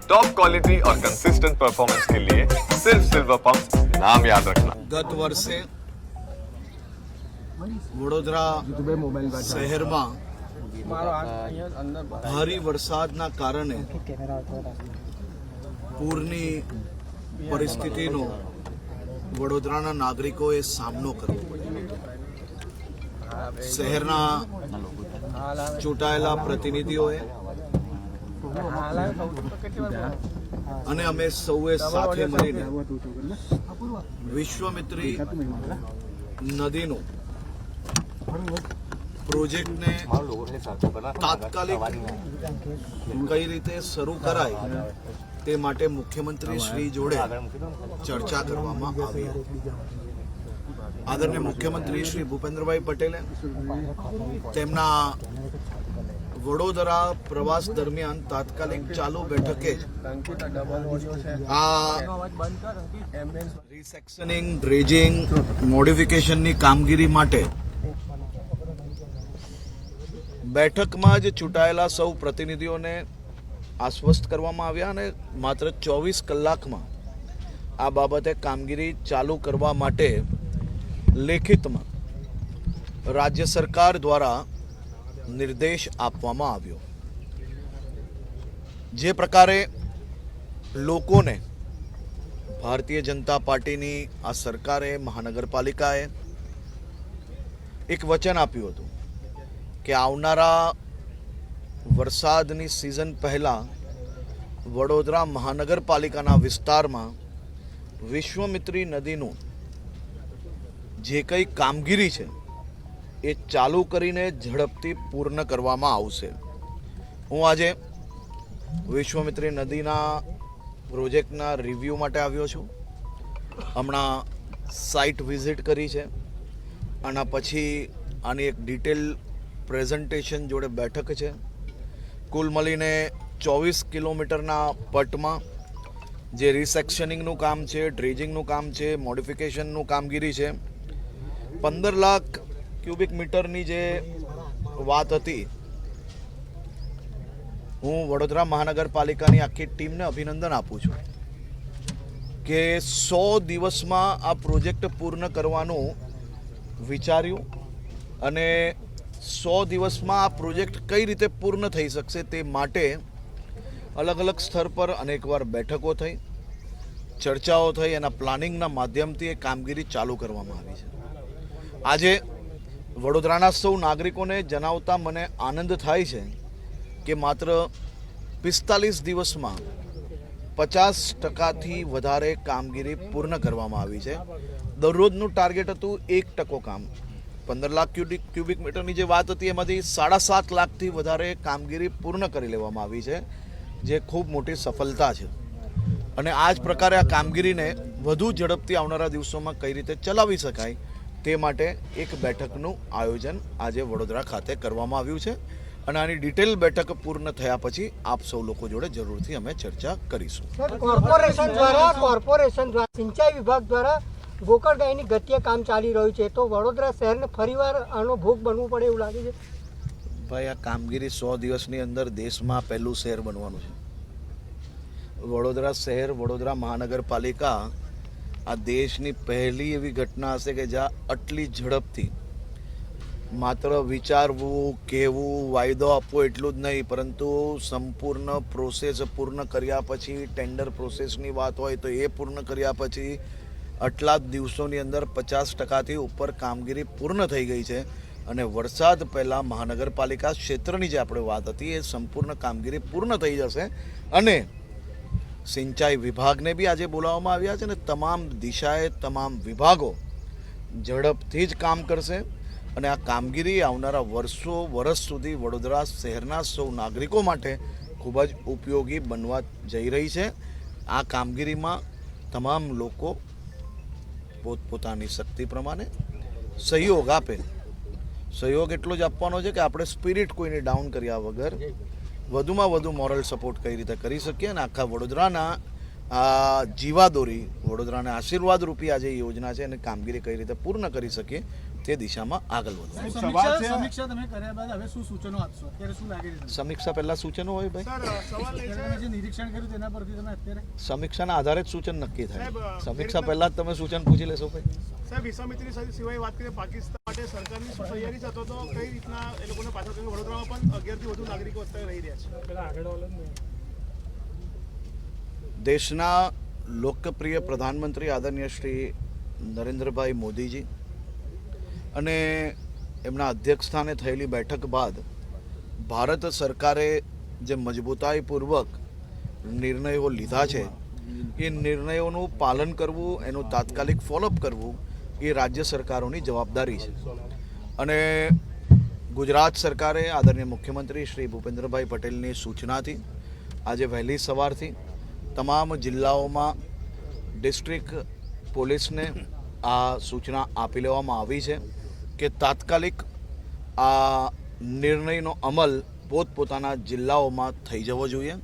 Top quality और consistent performance के लिए सिर्फ सिल्वर पंप नाम याद रखना। ગત વર્ષે વડોદરા શહેરમાં ભારે વરસાદના કારણે પૂરની પરિસ્થિતિનો વડોદરાના નાગરિકોએ સામનો કરવો પડ્યો। શહેરના ચૂંટાયેલા પ્રતિનિધિઓએ અને અમે સૌએ સાથે મળીને વિશ્વામિત્રી નદીનું પ્રોજેક્ટને તાત્કાલિક કઈ રીતે શરૂ કરાય તે માટે મુખ્યમંત્રી શ્રી જોડે ચર્ચા કરવામાં આવી। આદરણીય મુખ્યમંત્રી શ્રી ભૂપેન્દ્રભાઈ પટેલે તેમના વડોદરા પ્રવાસ દરમિયાન તાત્કાલિક ચાલુ બેઠકે આ રીસેક્શનિંગ, ડ્રેજિંગ, મોડિફિકેશનની કામગીરી માટે બેઠકમાં જ ચૂંટાયેલા સૌ પ્રતિનિધિઓને આશ્વસ્ત કરવામાં આવ્યા અને માત્ર 24 કલાકમાં આ બાબતે કામગીરી ચાલુ કરવા માટે લેખિતમાં રાજ્ય સરકાર દ્વારા નિર્દેશ આપવામાં આવ્યો। જે પ્રકારે લોકોને ભારતીય જનતા પાર્ટીની આ સરકારે, મહાનગરપાલિકાએ એક વચન આપ્યું હતું કે આવનારા વરસાદની સિઝન પહેલાં વડોદરા મહાનગરપાલિકાના વિસ્તારમાં વિશ્વામિત્રી નદીનું જે કંઈ કામગીરી છે એ ચાલુ કરીને ઝડપથી પૂર્ણ કરવામાં આવશે। હું આજે વિશ્વામિત્રી નદીના પ્રોજેક્ટના રિવ્યૂ માટે આવ્યો છું। હમણાં સાઇટ વિઝિટ કરી છે। આના પછી આની એક ડિટેલ પ્રેઝન્ટેશન જોડે બેઠક છે। કુલ મળીને 24 કિલોમીટરના પટમાં જે રિસેક્શનિંગનું કામ છે, ડ્રેજિંગનું કામ છે, મોડિફિકેશનનું કામગીરી છે, 15 લાખ ક્યુબિક મીટરની જે વાત હતી, હું વડોદરા મહાનગરપાલિકાની આખી ટીમને અભિનંદન આપું છું કે 100 દિવસમાં આ પ્રોજેક્ટ પૂર્ણ કરવાનું વિચાર્યું અને 100 દિવસમાં આ પ્રોજેક્ટ કઈ રીતે પૂર્ણ થઈ શકશે તે માટે અલગ અલગ સ્તર પર અનેકવાર બેઠકો થઈ, ચર્ચાઓ થઈ, એના પ્લાનિંગના માધ્યમથી એ કામગીરી ચાલુ કરવામાં આવી છે। આજે વડોદરાના સૌ નાગરિકોને જણાવતા મને આનંદ થાય છે કે માત્ર 45 દિવસમાં 50%થી વધારે કામગીરી પૂર્ણ કરવામાં આવી છે। દરરોજનું ટાર્ગેટ હતું 1% કામ। 15 લાખ ક્યુબિક મીટરની જે વાત હતી એમાંથી 7.5 લાખથી વધારે કામગીરી પૂર્ણ કરી લેવામાં આવી છે, જે ખૂબ મોટી સફળતા છે। અને આ જ પ્રકારે આ કામગીરીને વધુ ઝડપથી આવનારા દિવસોમાં કઈ રીતે ચલાવી શકાય તે માટે એક બેઠકનું આયોજન આજે વડોદરા ખાતે કરવામાં આવ્યું છે અને આની ડિટેલ બેઠક પૂર્ણ થયા પછી આપ સૌ લોકો જોડે જરૂરથી અમે ચર્ચા કરીશું। કોર્પોરેશન દ્વારા સિંચાઈ વિભાગ દ્વારા ગોકળગાયની ગતિએ કામ ચાલી રહ્યું છે, તો વડોદરા શહેરને ફરીવાર આનો ભોગ બનવું પડે એવું લાગે છે? ભાઈ, આ કામગીરી 100 દિવસની અંદર દેશમાં પહેલું શહેર બનવાનું છે। વડોદરા શહેર, વડોદરા મહાનગરપાલિકા આ દેશની પહેલી એવી ઘટના હશે કે જ્યાં આટલી ઝડપથી માત્ર વિચારવું, કહેવું, વાયદો આપવો એટલું જ નહીં, પરંતુ સંપૂર્ણ પ્રોસેસ પૂર્ણ કર્યા પછી, ટેન્ડર પ્રોસેસની વાત હોય તો એ પૂર્ણ કર્યા પછી આટલા જ દિવસોની અંદર 50%થી ઉપર કામગીરી પૂર્ણ થઈ ગઈ છે। અને વરસાદ પહેલાં મહાનગરપાલિકા ક્ષેત્રની જે આપણે વાત હતી એ સંપૂર્ણ કામગીરી પૂર્ણ થઈ જશે અને સિંચાઈ વિભાગને બી આજે બોલાવવામાં આવ્યા છે અને તમામ દિશાએ તમામ વિભાગો ઝડપથી જ કામ કરશે અને આ કામગીરી આવનારા વર્ષ સુધી વડોદરા શહેરના સૌ નાગરિકો માટે ખૂબ જ ઉપયોગી બનવા જઈ રહી છે। આ કામગીરીમાં તમામ લોકો પોતપોતાની શક્તિ પ્રમાણે સહયોગ આપે। સહયોગ એટલો જ આપવાનો છે કે આપણે સ્પિરિટ કોઈને ડાઉન કર્યા વગર વધુમાં વધુ મોરલ સપોર્ટ કઈ રીતે કરી શકીએ અને આખા વડોદરાના જીવાદોરી, વડોદરાને આશીર્વાદ રૂપી આજે યોજના છે અને કામગીરી કઈ રીતે પૂર્ણ કરી શકીએ તે દિશામાં આગળ વધવું. સમીક્ષા તમે કર્યા બાદ હવે શું સૂચનો આપશો? અત્યારે શું લાગી રહ્યું છે? સમીક્ષા પહેલા સૂચનો હોય ભાઈ, તમે જે નિરીક્ષણ કર્યું તેના પરથી તમે અત્યારે સમીક્ષાના આધારે જ સૂચન નક્કી થાય. સમીક્ષા પહેલા જ તમે સૂચન પૂછી લેશો ભાઈ. સાહેબ વિશ્વામિત્રી સિવાય વાત કરીએ પાકિસ્તાન માટે સરકારની શું તૈયારી છે, તો કઈ રીતના એ લોકોને પાછળ કરીને વડોદરામાં પણ 11 થી વધુ નાગરિકો અત્યારે રહી રહ્યા છે. દેશના લોકપ્રિય પ્રધાનમંત્રી આદરણીય શ્રી નરેન્દ્રભાઈ મોદીજી અને એમના અધ્યક્ષસ્થાને થયેલી બેઠક બાદ ભારત સરકારે જે મજબૂતાઈપૂર્વક નિર્ણયો લીધા છે એ નિર્ણયોનું પાલન કરવું, એનું તાત્કાલિક ફોલોઅપ કરવું એ રાજ્ય સરકારોની જવાબદારી છે. અને ગુજરાત સરકારે આદરણીય મુખ્યમંત્રી શ્રી ભૂપેન્દ્રભાઈ પટેલની સૂચનાથી આજે વહેલી સવારથી તમામ જિલ્લાઓમાં ડિસ્ટ્રિક્ટ પોલીસને આ સૂચના આપી લેવામાં આવી છે કે તાત્કાલિક આ નિર્ણયનો અમલ પોતપોતાના જિલ્લાઓમાં થઈ જવો જોઈએ.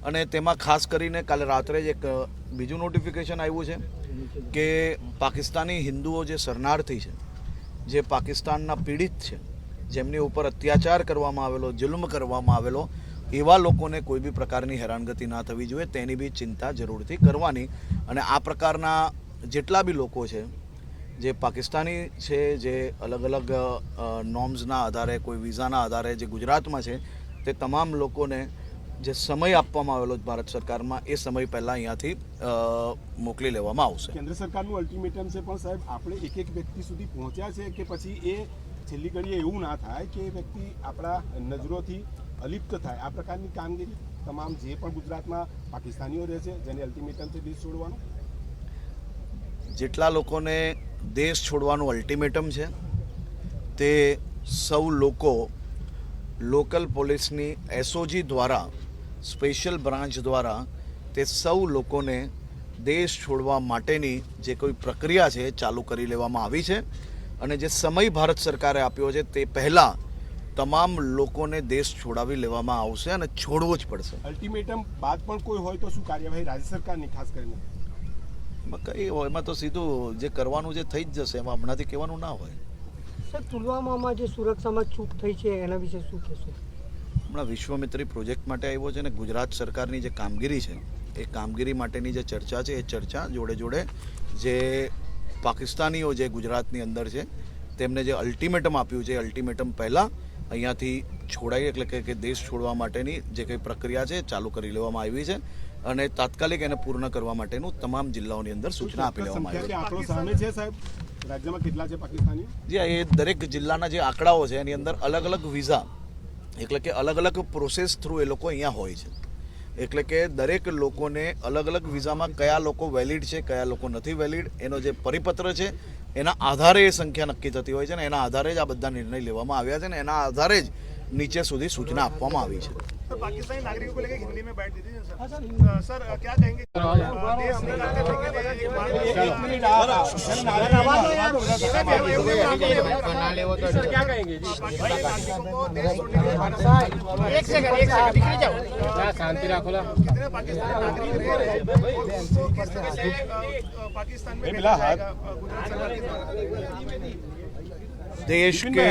અને તેમાં ખાસ કરીને કાલે રાત્રે જ એક બીજું નોટિફિકેશન આવ્યું છે કે પાકિસ્તાની હિન્દુઓ જે શરણાર્થી છે, જે પાકિસ્તાનના પીડિત છે, જેમની ઉપર અત્યાચાર કરવામાં આવેલો, જુલ્મ કરવામાં આવેલો, એવા લોકોને કોઈ બી પ્રકારની હેરાનગતિ ના થવી જોઈએ તેની બી ચિંતા જરૂરથી કરવાની. અને આ પ્રકારના જેટલા બી લોકો છે જે પાકિસ્તાની છે, જે અલગ અલગ નોર્મ્સના આધારે, કોઈ વિઝાના આધારે જે ગુજરાતમાં છે, તે તમામ લોકોને જે સમય આપવામાં આવેલો ભારત સરકારમાં એ સમય પહેલાં અહીંયાથી મોકલી લેવામાં આવશે. કેન્દ્ર સરકારનું અલ્ટિમેટમ છે, પણ સાહેબ આપણે એક એક વ્યક્તિ સુધી પહોંચ્યા છે કે પછી એ છેલ્લી ઘડીએ એવું ના થાય કે એ વ્યક્તિ આપણા નજરોથી અલિપ્ત થાય? આ પ્રકારની કામગીરી તમામ જે પણ ગુજરાતમાં પાકિસ્તાનીઓ રહે છે જેને અલ્ટિમેટમ છે દેશ છોડવાનું, જેટલા લોકોને દેશ છોડવાનું અલ્ટિમેટમ છે તે સૌ લોકો લોકલ પોલીસની એસઓજી દ્વારા, સ્પેશિયલ બ્રાન્ચ દ્વારા તે સૌ લોકોને દેશ છોડવા માટેની જે કોઈ પ્રક્રિયા છે ચાલુ કરી લેવામાં આવી છે. અને જે સમય ભારત સરકારે આપ્યો છે તે પહેલાં તમામ લોકોને દેશ છોડાવી લેવામાં આવશે અને છોડવો જ પડશે. અલ્ટિમેટમ બાદ પણ કોઈ હોય તો શું કાર્યવાહી રાજ્ય સરકારની ખાસ કરીને? એમાં કંઈ હોય, એમાં તો સીધું જે કરવાનું જે થઈ જ જશે, એમાં હમણાંથી કહેવાનું ના હોય. સર, પુલવામામાં જે સુરક્ષામાં ચૂક થઈ છે એના વિશે શું કહેશો? હમણાં વિશ્વામિત્રી પ્રોજેક્ટ માટે આવ્યો છે અને ગુજરાત સરકારની જે કામગીરી છે એ કામગીરી માટેની જે ચર્ચા છે એ ચર્ચા જોડે જોડે જે પાકિસ્તાનીઓ જે ગુજરાતની અંદર છે તેમને જે અલ્ટિમેટમ આપ્યું છે એ અલ્ટિમેટમ પહેલાં અહીંયાથી છોડાય, એટલે કે દેશ છોડવા માટેની જે કંઈ પ્રક્રિયા છે ચાલુ કરી લેવામાં આવી છે અને તાત્કાલિક એને પૂર્ણ કરવા માટેનું તમામ જિલ્લાઓની અંદર સૂચના આપી લેવામાં આવી છે. આંકડો સામે છે સાહેબ, રાજ્યમાં કેટલા છે પાકિસ્તાનીઓ? જી, એ દરેક જિલ્લાના જે આંકડાઓ છે એની અંદર અલગ અલગ વિઝા, એટલે કે અલગ અલગ પ્રોસેસ થ્રુ એ લોકો અહીંયા હોય છે. એટલે કે દરેક લોકોને અલગ અલગ વિઝામાં કયા લોકો વેલિડ છે, કયા લોકો નથી વેલિડ, એનો જે પરિપત્ર છે એના આધારે એ સંખ્યા નક્કી થતી હોય છે ને એના આધારે જ આ બધા નિર્ણય લેવામાં આવ્યા છે ને એના આધારે જ નીચે સુધી સૂચના આપવામાં આવી છે. तो पाकिस्तानी नागरिकों को लेकर हिंदी में बैठ दी थी सर क्या कहेंगे? देश निकालने क्या कहेंगे શાંતિ રાખો. कितने पाकिस्तानी नागरिक किस तरह से पाकिस्तान में भेजा जाएगा गुजरात सरकार के द्वारा? देश के